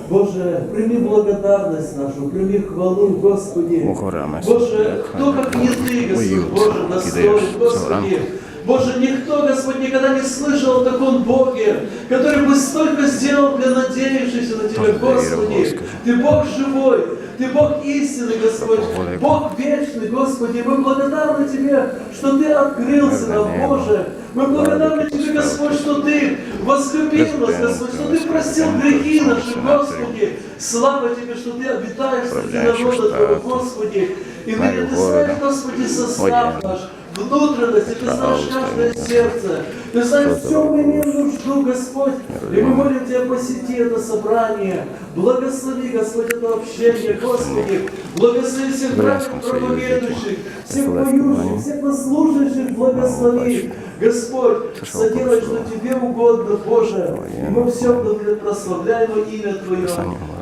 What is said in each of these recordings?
Боже, прими благодарность нашу, прими хвалу, Господи. Боже, кто как не Ты, Господь, Боже, достоин, Господи. Боже, никто, Господь, никогда не слышал о таком Боге, который бы столько сделал для надеявшихся на Тебя, Господи. Ты Бог живой, Ты Бог истинный, Господь, Бог вечный, Господи. Мы благодарны Тебе, что Ты открылся нам, Боже. Мы благодарны Тебе, Господь, что Ты возлюбил нас, Господь, что Ты простил грехи наши, Господи. Слава Тебе, что Ты обитаешь среди народа Твоего, Господи. И ныне Ты знаешь, Господи, состав наш, внутренности, Ты знаешь каждое сердце, Ты знаешь, в чем мы имеем нужду, Господь. И мы молим Тебя, посети это собрание, благослови, Господь, это общение, Господи, благослови всех братьев проповедующих, всех поющих, всех послушающих, благослови, Господь, соделай, что Тебе угодно, Боже, и во всем прославляем имя Твое,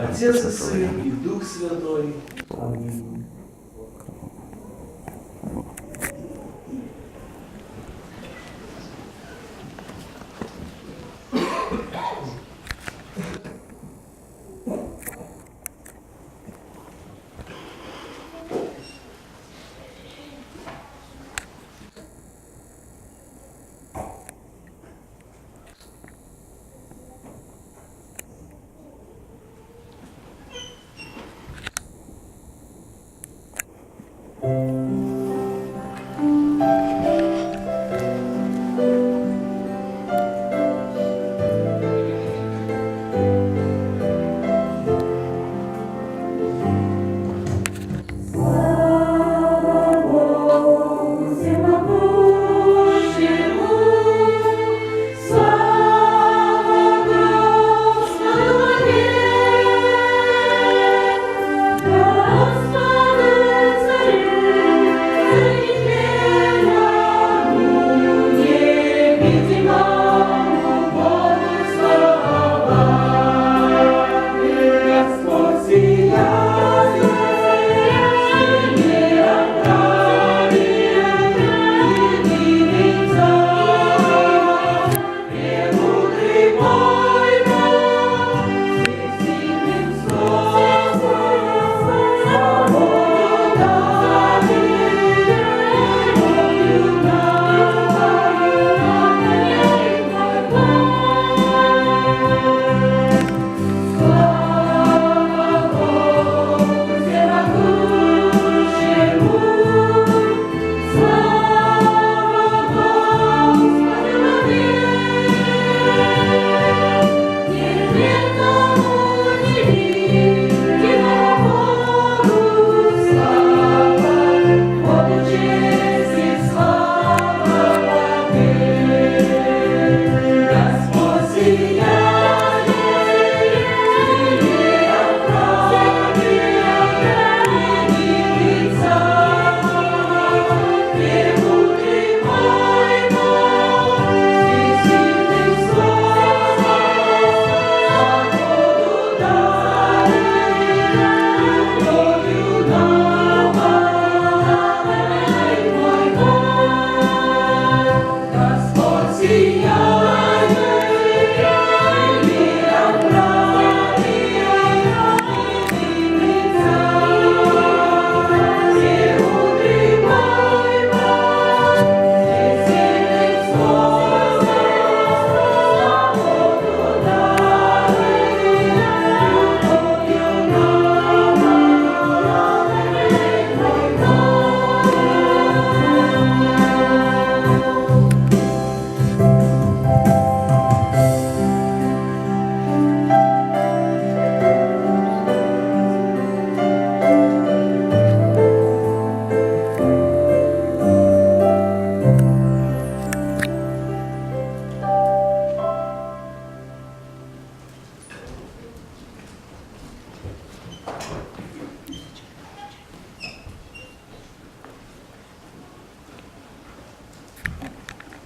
Отец и Сын и Дух Святой. Аминь.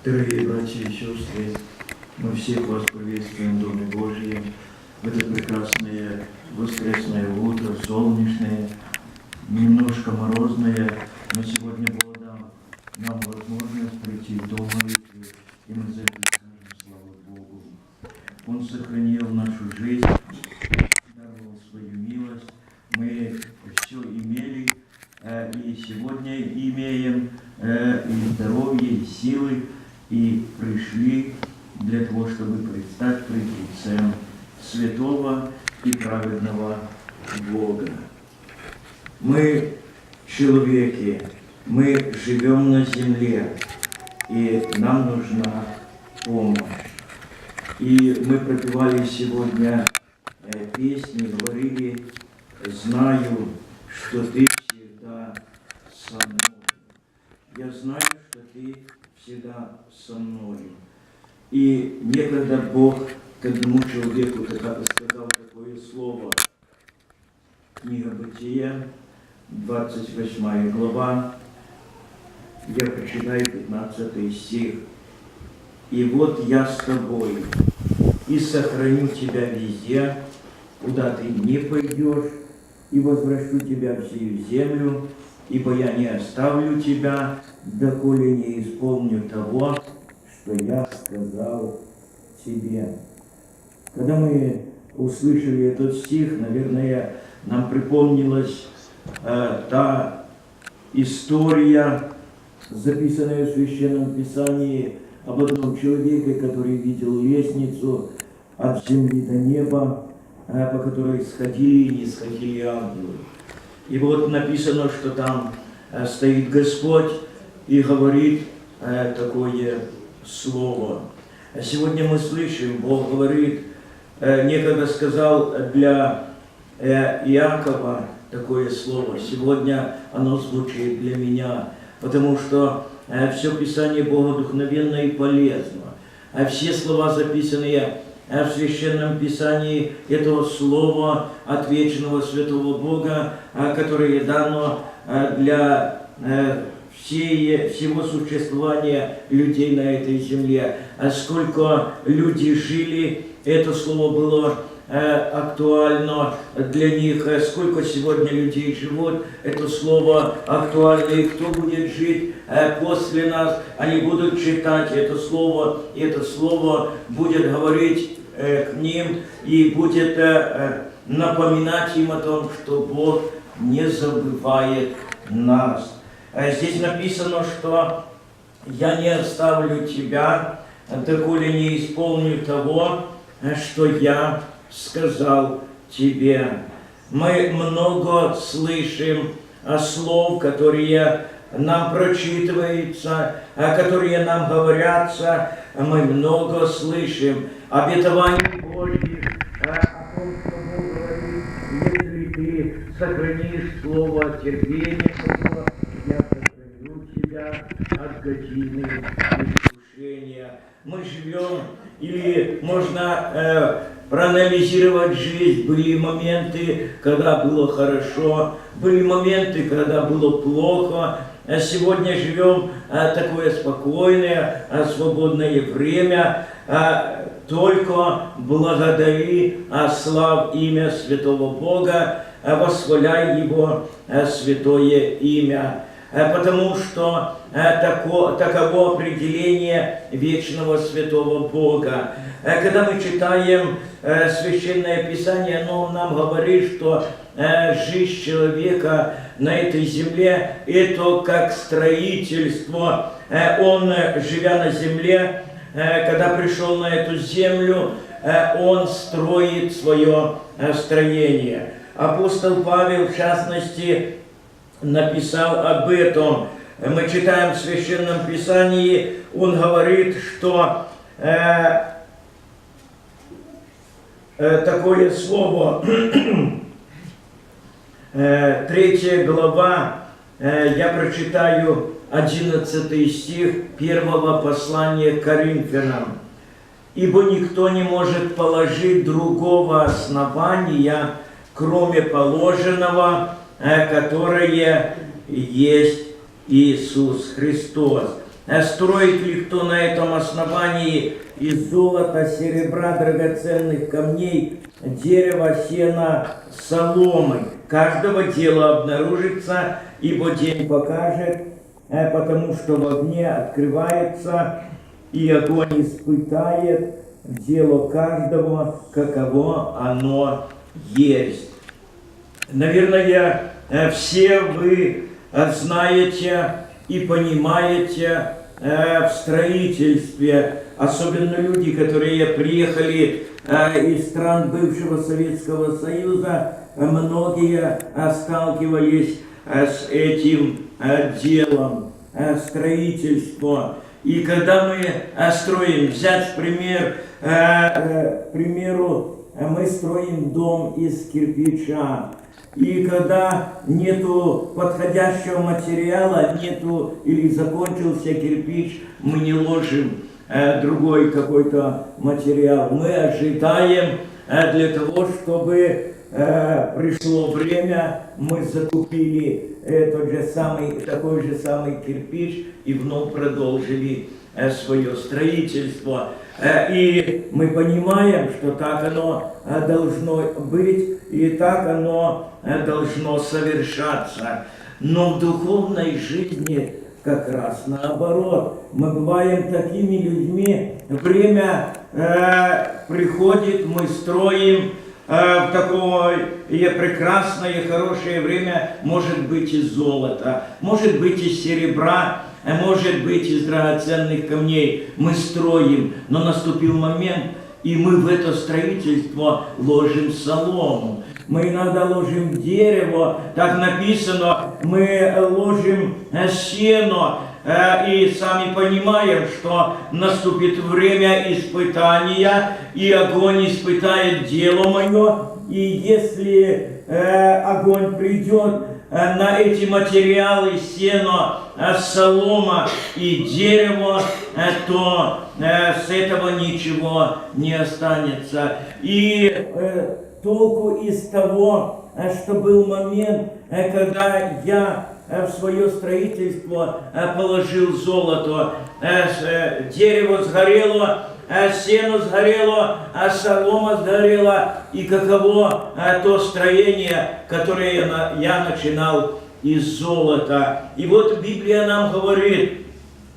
Дорогие братья и сестры, мы всех вас приветствуем в Доме Божьем в это прекрасное воскресное утро, солнечное, немножко морозное, но сегодня Бог дал нам возможность прийти в Дом молитвы, и мы за это скажем славу Богу. Он сохранил нашу жизнь, даровал свою милость, мы все имели, и сегодня имеем и здоровье, и силы, и пришли для того, чтобы предстать пред лицем святого и праведного Бога. Мы человеки, мы живем на земле, и нам нужна помощь. И мы пропевали сегодня песни, говорили: «Знаю, что ты всегда со мной». Я знаю, что ты всегда со мной. И некогда Бог к одному человеку сказал такое слово. Книга Бытия, 28 глава, я прочитаю 15 стих. «И вот я с тобой, и сохраню тебя везде, куда ты не пойдешь, и возвращу тебя в сию землю, ибо я не оставлю тебя, доколе не исполню того, что я сказал тебе». Когда мы услышали этот стих, наверное, нам припомнилась та история, записанная в Священном Писании, об одном человеке, который видел лестницу от земли до неба, по которой сходили и не сходили ангелы. И вот написано, что там стоит Господь и говорит такое слово. Сегодня мы слышим, Бог говорит, некогда сказал для Иакова такое слово. Сегодня оно звучит для меня, потому что все Писание богодухновенно и полезно. А все слова, записанные в Священном Писании, этого слова от вечного святого Бога, которое дано для всего существования людей на этой земле. А сколько люди жили, это слово было актуально для них. Сколько сегодня людей живут, это слово актуально. И кто будет жить после нас, они будут читать это слово, и это слово будет говорить к ним и будет напоминать им о том, что Бог не забывает нас. Здесь написано, что «я не оставлю тебя, доколе не исполню того, что я сказал тебе». Мы много слышим слов, которые нам прочитываются, которые нам говорятся. Мы много слышим обетований Божьих о том, что Бог говорит: если ты сохранишь слово терпения, я сохраню тебя от годины искушения. Мы живем, или можно проанализировать жизнь. Были моменты, когда было хорошо, были моменты, когда было плохо. Сегодня живем такое спокойное, свободное время. Только благодари, слав имя святого Бога, восхваляй Его святое имя. Потому что таково определение вечного святого Бога. Когда мы читаем Священное Писание, оно нам говорит, что жизнь человека на этой земле – это как строительство. Он, живя на земле, когда пришел на эту землю, он строит свое строение. Апостол Павел, в частности, написал об этом. Мы читаем в Священном Писании, он говорит, что такое слово, 3 глава, я прочитаю 11 стих 1 послания к Коринфянам. «Ибо никто не может положить другого основания, кроме положенного, которое есть Иисус Христос». строит ли кто на этом основании из золота, серебра, драгоценных камней, дерева, сена, соломы. Каждого дела обнаружится, ибо день покажет, потому что в огне открывается, и огонь испытает дело каждого, каково оно есть. Наверное, все вы знаете и понимаете в строительстве, особенно люди, которые приехали из стран бывшего Советского Союза, многие сталкивались с этим делом строительства. И когда мы строим, взять к примеру, мы строим дом из кирпича. И когда нету подходящего материала, нету или закончился кирпич, мы не ложим другой какой-то материал. Мы ожидаем для того, чтобы пришло время, мы закупили такой же самый кирпич и вновь продолжили свое строительство. И мы понимаем, что так оно должно быть, и так оно должно совершаться. Но в духовной жизни как раз наоборот. Мы бываем такими людьми, время приходит, мы строим в такое прекрасное, хорошее время, может быть из золота, может быть из серебра, может быть из драгоценных камней. Мы строим, но наступил момент, и мы в это строительство ложим солому. Мы иногда ложим дерево, так написано, мы ложим сено, и сами понимаем, что наступит время испытания, и огонь испытает дело мое, и если огонь придет на эти материалы, сено, солома и дерево, то с этого ничего не останется. И толку из того, что был момент, когда я в свое строительство положил золото, дерево сгорело, сено сгорело, солома сгорела, и каково то строение, которое я начинал из золота. И вот Библия нам говорит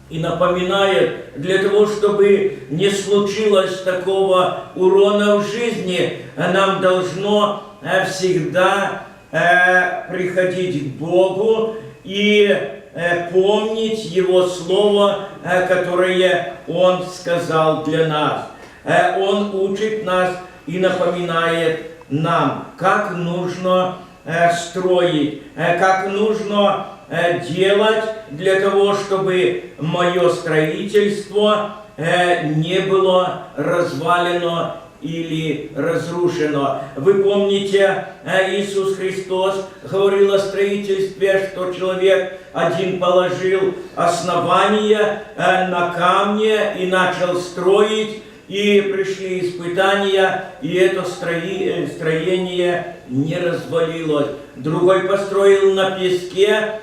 и напоминает, для того, чтобы не случилось такого урона в жизни, нам должно всегда приходить к Богу и помнить Его Слово, которое Он сказал для нас. Он учит нас и напоминает нам, как нужно строить, как нужно делать для того, чтобы мое строительство не было развалено или разрушено. Вы помните, Иисус Христос говорил о строительстве, что человек один положил основание на камне и начал строить, и пришли испытания, и это строение не развалилось. Другой построил на песке,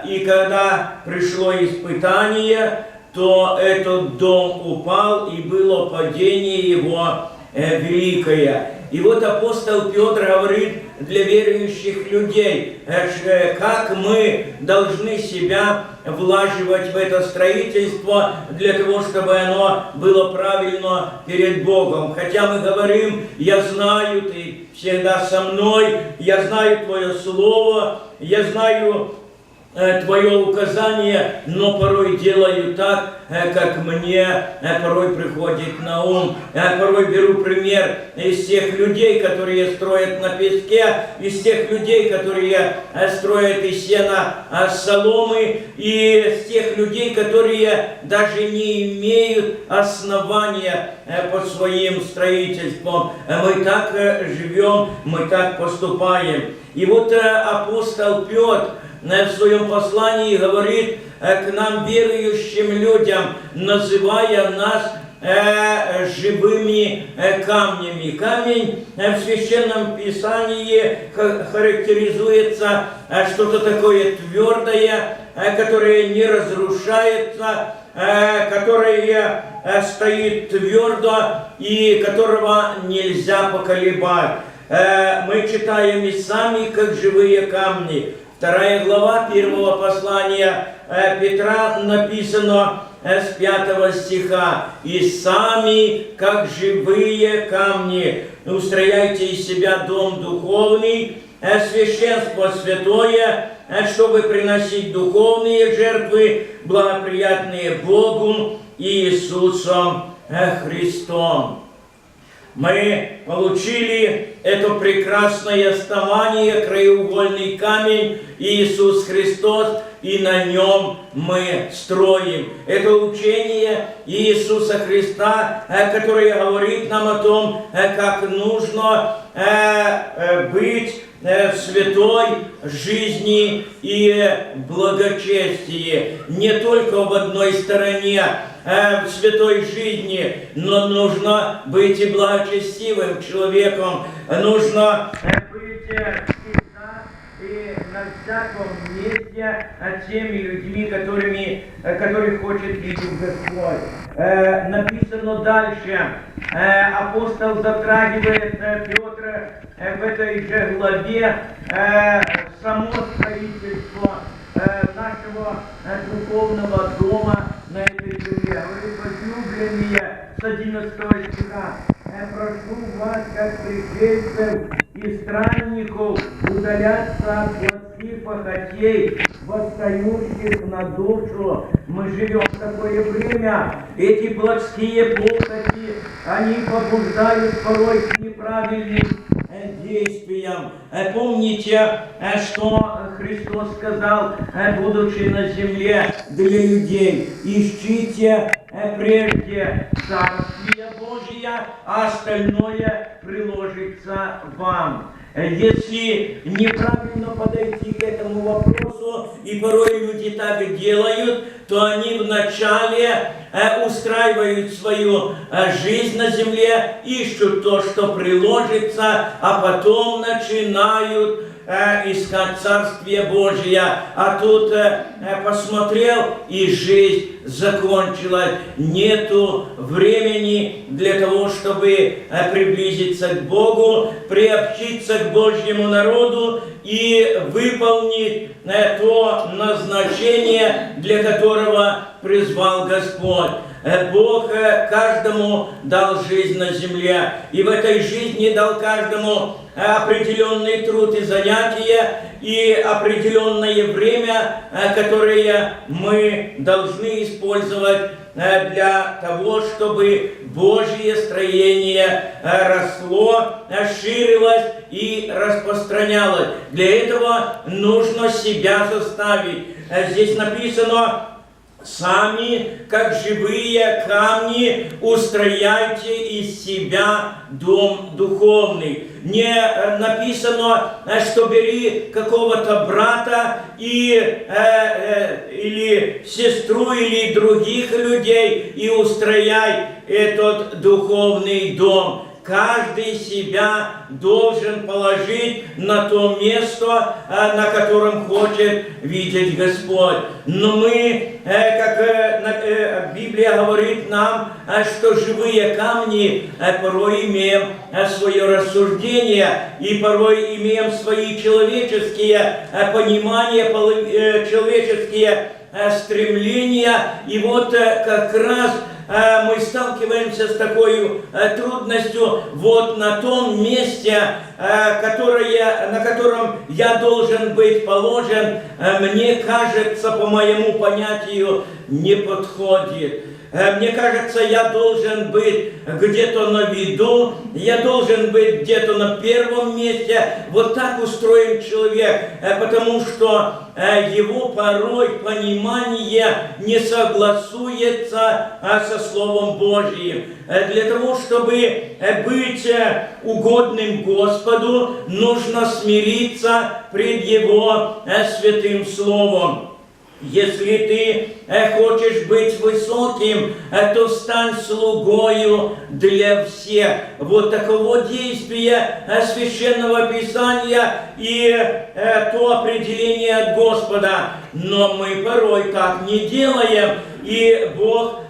и когда пришло испытание, то этот дом упал, и было падение его великое. И вот апостол Петр говорит для верующих людей, как мы должны себя влаживать в это строительство для того, чтобы оно было правильно перед Богом. Хотя мы говорим, я знаю, ты всегда со мной, я знаю твое слово, я знаю твое указание, но порой делаю так, как мне порой приходит на ум. Я порой беру пример из тех людей, которые строят на песке, из тех людей, которые строят из сена соломы, и из тех людей, которые даже не имеют основания под своим строительством. Мы так живем, мы так поступаем. И вот апостол Петр в своем послании говорит к нам, верующим людям, называя нас живыми камнями. Камень в Священном Писании характеризуется что-то такое твердое, которое не разрушается, которое стоит твердо и которого нельзя поколебать. Мы читаем и сами, как живые камни. 2 глава 1 послания Петра написано с 5 стиха. «И сами, как живые камни, устрояйте из себя дом духовный, священство святое, чтобы приносить духовные жертвы, благоприятные Богу и Иисусом Христом». Мы получили это прекрасное основание, краеугольный камень Иисус Христос, и на нем мы строим. Это учение Иисуса Христа, которое говорит нам о том, как нужно быть в святой жизни и благочестии. Не только в одной стороне в святой жизни, но нужно быть и благочестивым человеком. Нужно быть всегда и на всяком месте теми людьми, которых хочет видеть Господь. Написано дальше. Апостол затрагивает Петр в этой же главе само строительство нашего духовного дома на этой земле. Говорит: возлюбленные, с 11 стиха: прошу вас, как пришельцев и странников, удаляться от плотских похотей, восстающих на душу. Мы живем в такое время. Эти плотские похоти, они побуждают порой к неправильным действиям. Помните, что Христос сказал, будучи на земле для людей: ищите прежде Царствие Божие, а остальное приложится вам. Если неправильно подойти к этому вопросу, и порой люди так делают, то они вначале устраивают свою жизнь на земле, ищут то, что приложится, а потом начинают искать Царствие Божие. А тут посмотрел, и жизнь закончилась. Нету времени для того, чтобы приблизиться к Богу, приобщиться к Божьему народу и выполнить то назначение, для которого призвал Господь. Бог каждому дал жизнь на земле, и в этой жизни дал каждому определенный труд и занятия, и определенное время, которое мы должны использовать для того, чтобы Божье строение росло, ширилось и распространялось. Для этого нужно себя заставить. Здесь написано: сами, как живые камни, устрояйте из себя дом духовный. Не написано, что бери какого-то брата или сестру, или других людей и устрояй этот духовный дом. Каждый себя должен положить на то место, на котором хочет видеть Господь. Но мы, как Библия говорит нам, что живые камни порой имеем свое рассуждение, и порой имеем свои человеческие понимания, человеческие стремления. И вот как раз мы сталкиваемся с такой трудностью вот на том месте, на котором я должен быть положен, мне кажется, по моему понятию, не подходит. Мне кажется, я должен быть где-то на виду, я должен быть где-то на первом месте. Вот так устроен человек, потому что его порой понимание не согласуется со Словом Божьим. Для того, чтобы быть угодным Господу, нужно смириться пред Его святым Словом. Если ты хочешь быть высоким, то стань слугою для всех. Вот таково действие Священного Писания и то определение от Господа. Но мы порой так не делаем, и Бог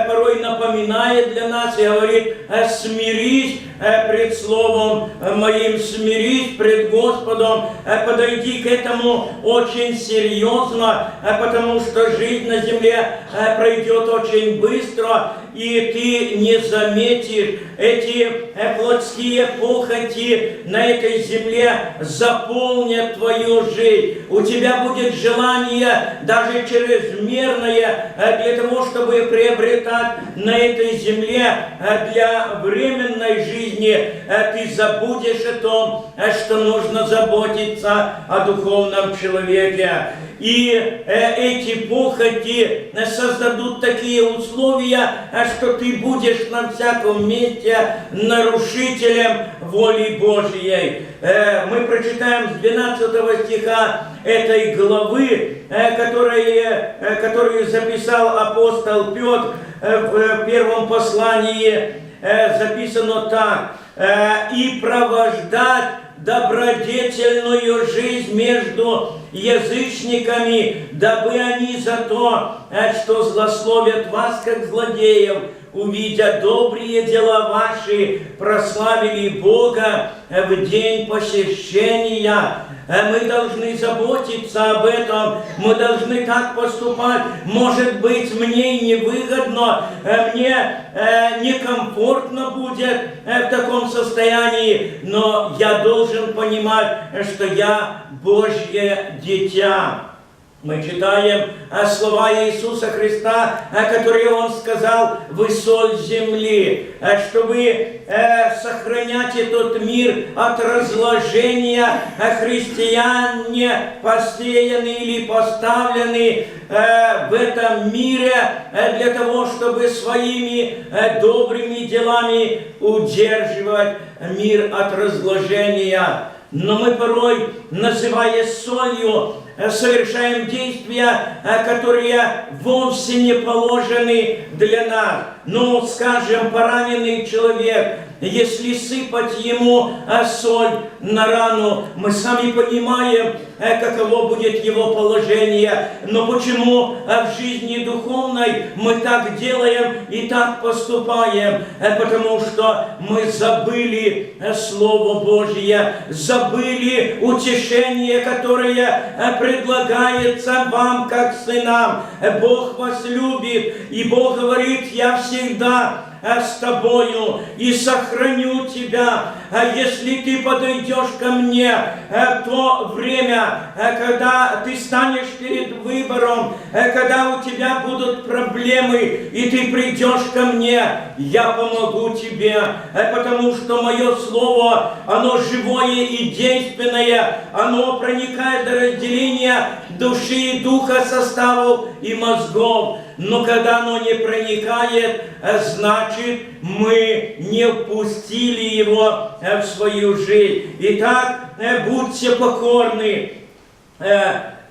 порой напоминает для нас и говорит: смирись пред Словом Моим, смирись пред Господом, подойди к этому очень серьезно, потому что жизнь на земле пройдет очень быстро, и ты не заметишь эти плотские похоти на этой земле заполнят твою жизнь. У тебя будет желание даже чрезмерное для того, чтобы приобретать на этой земле для временной жизни. Ты забудешь о том, что нужно заботиться о духовном человеке. И эти похоти создадут такие условия, что ты будешь на всяком месте нарушителем воли Божьей. Мы прочитаем с 12 стиха этой главы, которую записал апостол Петр в первом послании, записано так: «И провождать добродетельную жизнь между язычниками, дабы они за то, что злословят вас, как злодеев, увидя добрые дела ваши, прославили Бога в день посещения». Мы должны заботиться об этом, мы должны так поступать. Может быть, мне и невыгодно, мне некомфортно будет в таком состоянии, но я должен понимать, что я Божье дитя. Мы читаем слова Иисуса Христа, которые Он сказал: «Вы соль земли», чтобы сохранять этот мир от разложения. Христиане посеяны или поставлены в этом мире для того, чтобы своими добрыми делами удерживать мир от разложения. Но мы порой, называя солью, совершаем действия, которые вовсе не положены для нас. Ну, скажем, пораненный человек, если сыпать ему соль на рану, мы сами понимаем, каково будет его положение. Но почему в жизни духовной мы так делаем и так поступаем? Потому что мы забыли Слово Божье, забыли утешение, которое предлагается вам как сынам. Бог вас любит, и Бог говорит: «Я всегда с тобою и сохраню тебя». Если ты подойдешь ко мне в то время, когда ты станешь перед выбором, когда у тебя будут проблемы, и ты придешь ко мне, я помогу тебе, потому что мое слово, оно живое и действенное, оно проникает до разделения души и духа, составов и мозгов. Но когда оно не проникает, значит, мы не впустили его в свою жизнь. Итак, будьте покорны.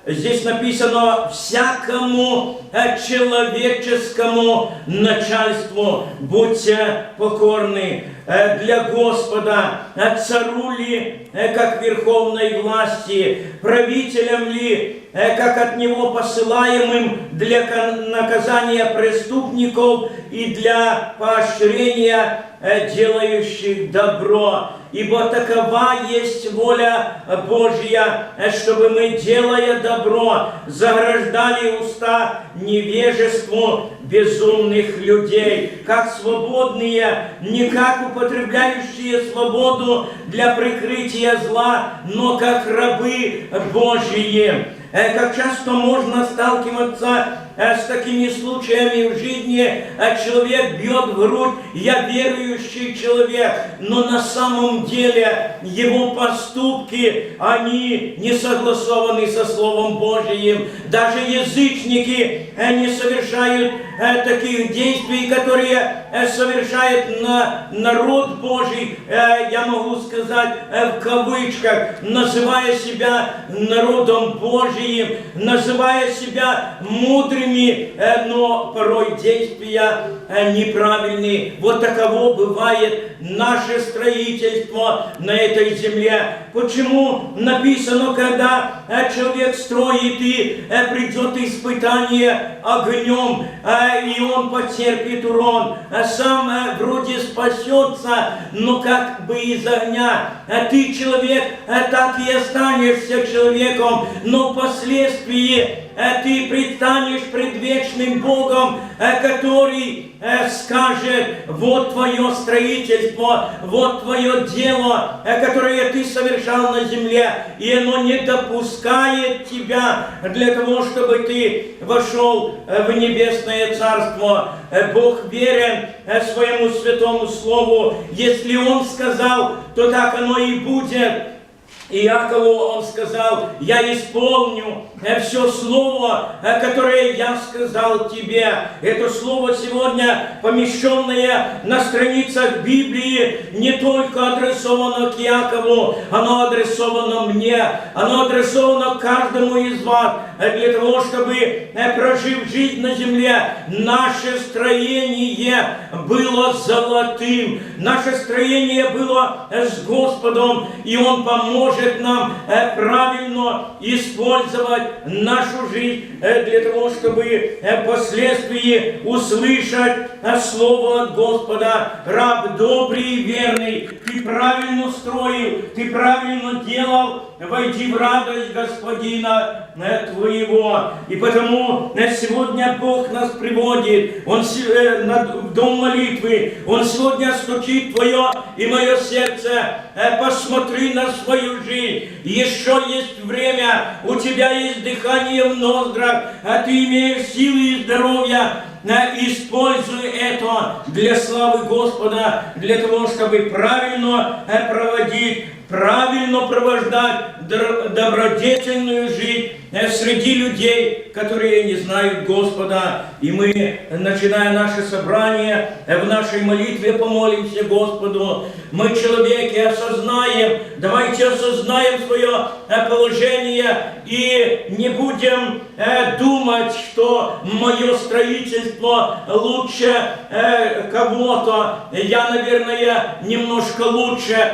Здесь написано: всякому человеческому начальству будьте покорны. Для Господа, цару ли, как верховной власти, правителям ли, как от Него посылаемым для наказания преступников и для поощрения делающих добро. Ибо такова есть воля Божья, чтобы мы, делая добро, заграждали уста невежеству безумных людей, как свободные, не как употребляющие свободу для прикрытия зла, но как рабы Божьи. Как часто можно сталкиваться с такими случаями в жизни: человек бьет в грудь: «Я верующий человек», но на самом деле его поступки, они не согласованы со Словом Божьим. Даже язычники не совершают таких действий, которые совершает народ Божий, я могу сказать в кавычках, называя себя народом Божьим. Божиим, называя себя мудрыми, но порой действия неправильные. Вот таково бывает наше строительство на этой земле. Почему написано, когда человек строит и придет испытание огнем, и он потерпит урон, сам вроде спасется, но как бы из огня. Ты, человек, так и останешься человеком, но впоследствии ты предстанешь пред вечным Богом, который скажет: вот твое строительство, вот твое дело, которое ты совершал на земле, и оно не допускает тебя для того, чтобы ты вошел в небесное царство. Бог верен своему святому слову. Если Он сказал, то так оно и будет. Иакову он сказал: я исполню все слово, которое я сказал тебе. Это слово сегодня, помещенное на страницах Библии, не только адресовано к Иакову, оно адресовано мне, оно адресовано каждому из вас, для того, чтобы, прожив жизнь на земле, наше строение было золотым, наше строение было с Господом, и Он поможет нам правильно использовать нашу жизнь для того, чтобы впоследствии услышать слово от Господа: раб добрый и верный, ты правильно строил, ты правильно делал, войди в радость Господина твоего. И потому сегодня Бог нас приводит, Он в дом молитвы, Он сегодня стучит в твое и мое сердце: посмотри на свою жизнь, еще есть время, у тебя есть дыхание в ноздрах, а ты имеешь силы и здоровье. Используй это для славы Господа, для того, чтобы правильно проводить, правильно провождать добродетельную жизнь среди людей, которые не знают Господа. И мы, начиная наше собрание, в нашей молитве помолимся Господу. Мы, человеки, осознаем, давайте осознаем свое положение и не будем думать, что мое строительство лучше кого-то. Я, наверное, немножко лучше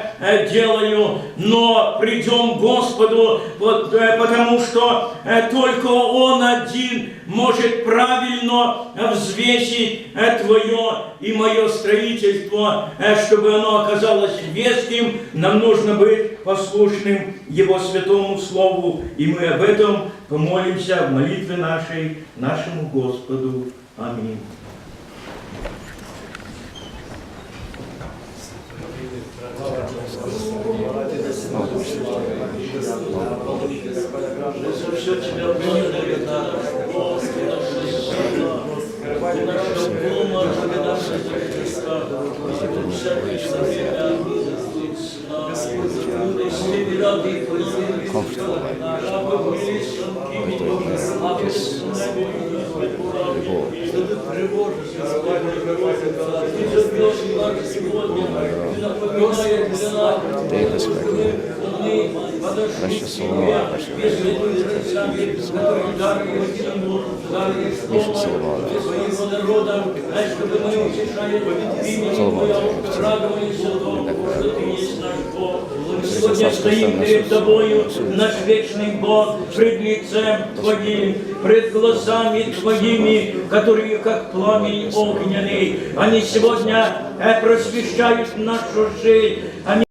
делаю, но придем к Господу, потому что только Он один может правильно взвесить твое и мое строительство, чтобы оно оказалось веским. Нам нужно быть послушным Его святому Слову, и мы об этом помолимся в молитве нашей нашему Господу. Аминь. Все тебя благодарю, Господи, наша помощь, наша Христа, всякое время, Господи, ради Краще слова, більше слова. Сегодня стоим перед Тобою, наш вечный Бог, пред лицем Твоим, пред глазами Твоими, которые как пламень огненный. Они сегодня просвещают нашу жизнь. Они